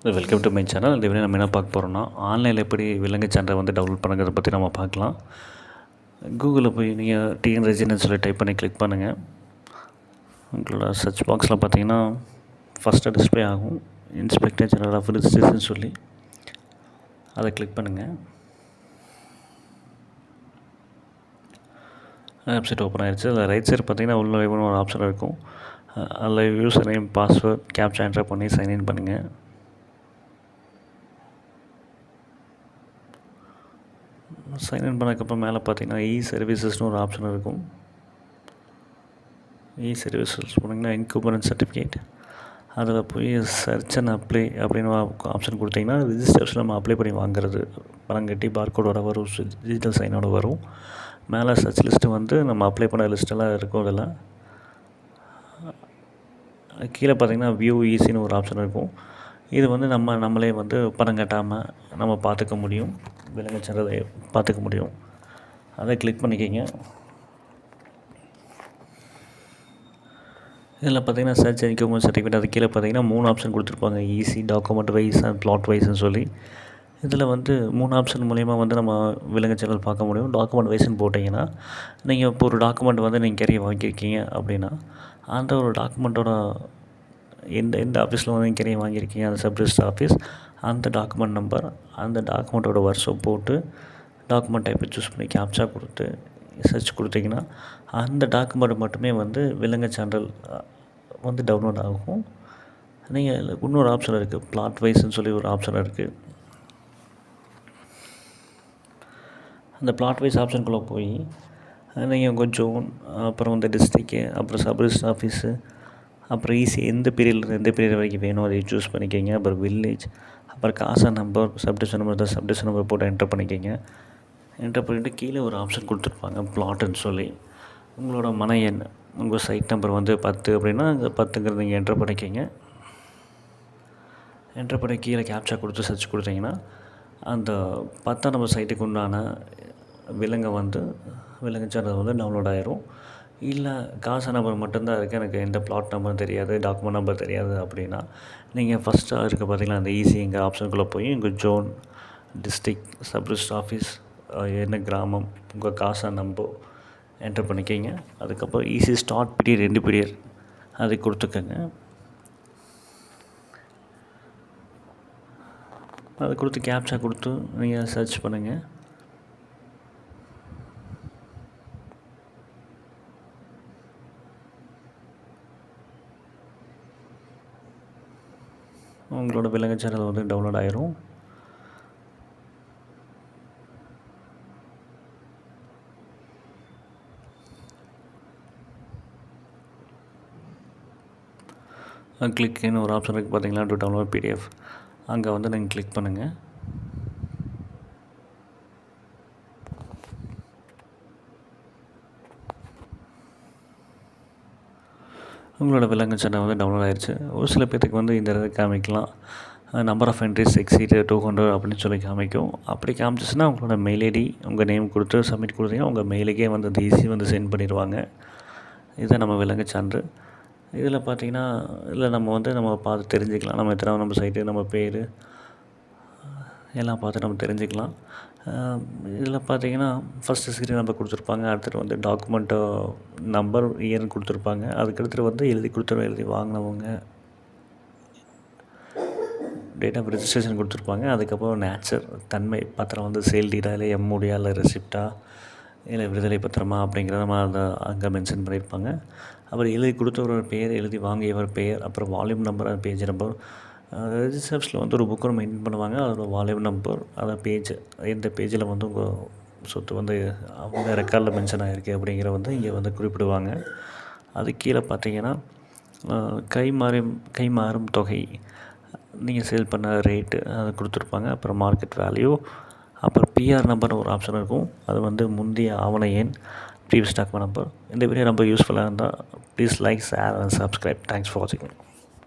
Welcome to my channel. இந்த video நம்ம என்ன பார்க்க போகிறோம்னா, ஆன்லைனில் எப்படி விலங்கு சான்றை வந்து டவுன்லோட் பண்ணுறதை பற்றி நம்ம பார்க்கலாம். கூகுளில் போய் நீங்கள் டிஎன் ரெசிடென்ஸ் சொல்லி டைப் பண்ணி கிளிக் பண்ணுங்கள். உங்களோட சர்ச் பாக்ஸில் பார்த்தீங்கன்னா ஃபஸ்ட்டு டிஸ்பிளே ஆகும், இன்ஸ்பெக்டர் ஜெனரல் ஆஃப் ரிஜிஸ்ட்ரேஷன் சொல்லி அதை கிளிக் பண்ணுங்கள். வெப்சைட் ஓப்பன் ஆகிடுச்சு. அதில் ரைட் சைடு பார்த்தீங்கன்னா உள்ள ஒரு ஆப்ஷன் இருக்கும். அதில் user name, password, captcha enter பண்ணி சைன்இன் பண்ணுங்கள். சைன்இன் பண்ணதுக்கப்புறம் மேலே பார்த்தீங்கன்னா சர்வீசஸ்னு ஒரு ஆப்ஷன் இருக்கும். சர்வீசஸ் போனீங்கன்னா இன்கூபரன்ஸ் சர்டிஃபிகேட், அதில் போய் சர்ச் அண்ட் அப்ளை அப்படின்னு ஆப்ஷன் கொடுத்தீங்கன்னா ரிஜிஸ்ட்ரேஷன் நம்ம அப்ளை பண்ணி வாங்குறது பணங்கட்டி பார்கோடோட வரும், டிஜிட்டல் சைனோட வரும். மேலே சர்ச் லிஸ்ட்டு வந்து நம்ம அப்ளை பண்ண லிஸ்ட்டெல்லாம் இருக்கும். இதெல்லாம் கீழே பார்த்தீங்கன்னா வியூ ஈஸின்னு ஒரு ஆப்ஷன் இருக்கும். இது வந்து நம்மளே வந்து பணம் கட்டாமல் நம்ம பார்த்துக்க முடியும், விலங்கு சான்றிதழை பார்த்துக்க முடியும். அதை கிளிக் பண்ணிக்கிங்க. இதில் பார்த்தீங்கன்னா சர்ச் இன்கம் சர்டிஃபிகேட், அது கீழே பார்த்தீங்கன்னா 3 ஆப்ஷன் கொடுத்துருப்பாங்க. Easy, document wise and plot வைஸ்ன்னு சொல்லி. இதில் வந்து 3 ஆப்ஷன் மூலிமா வந்து நம்ம விலங்கு சான்றிதழ் பார்க்க முடியும். டாக்குமெண்ட் வைஸ்ன்னு போட்டிங்கன்னா நீங்கள் இப்போ ஒரு டாக்குமெண்ட் வந்து நீங்கள் கேரிய வாங்கியிருக்கீங்க அப்படின்னா அந்த ஒரு டாக்குமெண்ட்டோட எந்த ஆஃபீஸில் வந்து நீங்கள் கேரிய வாங்கியிருக்கீங்க, அந்த சப் ரிஜிஸ்டர் ஆஃபீஸ், அந்த டாக்குமெண்ட் நம்பர், அந்த டாக்குமெண்ட்டோட வருஷம் போட்டு டாக்குமெண்ட் டைப்பை சூஸ் பண்ணி கேப்சா கொடுத்து சர்ச் கொடுத்தீங்கன்னா அந்த டாக்குமெண்ட் மட்டுமே வந்து விலங்கு சான்றிதழ் வந்து டவுன்லோட் ஆகும். நீங்கள் இன்னொரு ஆப்ஷன் இருக்குது, பிளாட் வைஸ்ன்னு சொல்லி ஒரு ஆப்ஷன் இருக்குது. அந்த பிளாட் வைஸ் ஆப்ஷனுக்குள்ளே போய் நீங்கள் உங்கள் ஜோன், அப்புறம் வந்து டிஸ்ட்ரிக்கு, அப்புறம் சப் ரிஜிஸ்டர் ஆஃபீஸு, அப்புறம் எந்த பீரியட்லேருந்து எந்த பீரியட் வரைக்கும் வேணும் அதை சூஸ் பண்ணிக்கிங்க. அப்புறம் வில்லேஜ், அப்புறம் காசா நம்பர், சப்டிவிஷன் நம்பர் தான், சப்டிவிஷன் நம்பர் போட்டு என்டர் பண்ணிக்கிங்க. என்டர் பண்ணிவிட்டு கீழே ஒரு ஆப்ஷன் கொடுத்துருப்பாங்க பிளாட்டுன்னு சொல்லி. உங்களோட மனை எண், உங்கள் சைட் நம்பர் வந்து 10 அப்படின்னா அந்த 10ங்கிறது நீங்கள் என்டர் பண்ணிக்கிங்க. என்டர் பண்ணி கீழே கேப்சா கொடுத்து சர்ச் கொடுத்தீங்கன்னா அந்த 10ஆம் நம்பர் சைட்டுக்கு உண்டான விலங்கு சான்றிதழ் வந்து டவுன்லோட் ஆகிரும். இல்லை காசா நம்பர் மட்டும்தான் இருக்குது, எனக்கு எந்த பிளாட் நம்பரும் தெரியாது, டாக்குமெண்ட் நம்பர் தெரியாது அப்படின்னா நீங்கள் ஃபஸ்ட்டாக இருக்க பார்த்தீங்கன்னா அந்த எங்கள் ஆப்ஷனுக்குள்ளே போய் உங்கள் zone, district, sub register office, என்ன கிராமம், உங்கள் காசா நம்பர் என்டர் பண்ணிக்கிங்க. அதுக்கப்புறம் ஸ்டார்ட் பீரியட், எண்டு பீரியட் அதை கொடுத்துக்கோங்க. அதை கொடுத்து கேப்சா கொடுத்து நீங்கள் சர்ச் பண்ணுங்கள். உங்களோட விலங்கு சான்றிதழ் வந்து டவுன்லோட் ஆயிரும். கிளிக்னு ஒரு ஆப்ஷன் இருக்குது பார்த்தீங்களா, டு டவுன்லோட் பிடிஎஃப், அங்கே வந்து நீங்கள் கிளிக் பண்ணுங்கள். உங்களோட விலங்கு சான்றிதழ் வந்து டவுன்லோட் ஆயிடுச்சு. ஒரு சில பேர்த்துக்கு வந்து இந்த இடத்துக்கு காமிக்கலாம், நம்பர் ஆஃப் என்ட்ரிஸ் எக்ஸீட் 200 அப்படின்னு சொல்லி காமிக்கும். அப்படி காமிச்சிச்சுன்னா உங்களோட மெயில் ஐடி, உங்கள் நேம் கொடுத்து சப்மிட் கொடுத்தீங்கன்னா உங்கள் மெயிலுக்கே வந்து அந்த வந்து சென்ட் பண்ணிடுவாங்க. இதுதான் நம்ம விலங்கு சான்று. இதில் பார்த்தீங்கன்னா நம்ம பார்த்து தெரிஞ்சுக்கலாம், நம்ம எத்தனை நம்ம சைட்டு, நம்ம பேர் எல்லாம் பார்த்து நம்ம தெரிஞ்சுக்கலாம். இதில் பார்த்தீங்கன்னா ஃபஸ்ட்டு சீரியல் நம்பர் கொடுத்துருப்பாங்க, அடுத்தது வந்து டாக்குமெண்ட்டு நம்பர், இயர்னு கொடுத்துருப்பாங்க. அதுக்கடுத்து வந்து எழுதி வாங்கினவங்க டேட் ஆஃப் ரெஜிஸ்ட்ரேஷன் கொடுத்துருப்பாங்க. அதுக்கப்புறம் நேச்சர், தன்மை பத்திரம் வந்து சேல் டீடா, இல்லை எம்ஓடியா, இல்லை ரெசிப்டா, இல்லை விடுதலை பத்திரமா அப்படிங்கிறத நம்ம அதை அங்கே மென்ஷன் பண்ணியிருப்பாங்க. அப்புறம் எழுதி கொடுத்தவரோட பேர், எழுதி வாங்கியவர் பெயர், அப்புறம் வால்யூம் நம்பர், அது பேஜ் நம்பர். ரெஜிஸ்டர்ஸில் வந்து ஒரு புக்கு மெயின்டைன் பண்ணுவாங்க, அதோட வால்யூம் நம்பர், அதை பேஜ், எந்த பேஜில் வந்து உங்கள் சொத்து வந்து அவங்க ரெக்கார்டில் மென்ஷன் ஆகிருக்கு அப்படிங்கிற வந்து இங்கே வந்து குறிப்பிடுவாங்க. அது கீழே பார்த்தீங்கன்னா கை மாறும் தொகை, நீங்கள் சேல் பண்ண ரேட்டு அதை கொடுத்துருப்பாங்க. அப்புறம் மார்க்கெட் வேல்யூ, அப்புறம் பிஆர் நம்பர்னு ஒரு ஆப்ஷன் இருக்கும், அது வந்து முந்தைய ஆவண எண், ப்ரீவியஸ் டாக்குமெண்ட் நம்பர். இந்த வீடியோ ரொம்ப யூஸ்ஃபுல்லாக இருந்தால் please like, share and subscribe. Thanks for வாட்சிங்.